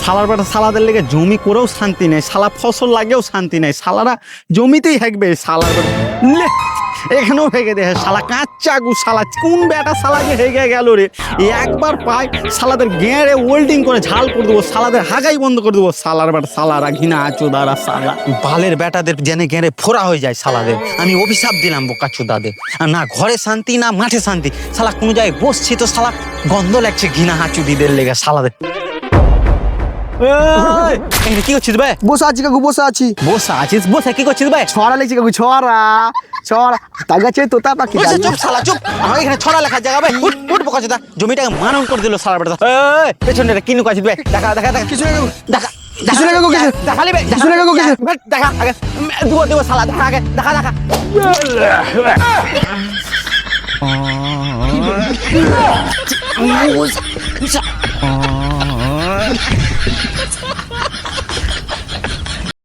শালার বেটা শালাদের লেগে জমি করেও শান্তি নেই, শালা ফসল লাগেও শান্তি নেই, শালারা জমিতেই থাকবে শালার বেটা। লে, এখানেও হেগে দেয় শালা কাঁচা গু শালা কোন বেটা শালাকে হেগে গেল রে। একবার পাই শালাদের গেঁড়ে ওয়েল্ডিং করে ঝাল করে দেবো, শালাদের হাগাই বন্ধ করে দেবো শালার বেটা শালারা ঘৃণা চোদারা শালা বালের বেটাদের জেনে গেঁড়ে ফোড়া হয়ে যায় শালাদের। আমি অভিশাপ দিলাম বোকা চোদাদের, আর না ঘরে শান্তি না মাঠে শান্তি, শালা কোনো জায়গায় বসছি তো শালা গন্ধ লাগছে ঘৃণা হাঁচুদিদের লেগে শালাদের। এই, কি করছিস ভাই? বসে আছি কাকু, বসে আছি। বসে আছিস? বসে কি করছিস ভাই? ছড়া লিখছি কাকু, ছড়া ছড়া। তার কাছে তোতা পাখি। বসে চুপ শালা চুপ, আমার এখানে ছড়া লেখা জায়গা ভাই। উঠ উঠ বোকা চোদা, জমিটাকে মানন করে দিল শালা বেটা। এই পেছনে কিনু কাছিস ভাই? দেখা দেখা দেখা কিছু না কাকু, দেখা কিছু না কাকু, কিছু দেখালি ভাই, কিছু না কাকু, কিছু। দেখা আগে দিব শালা, দেখা আগে দেখা দেখা।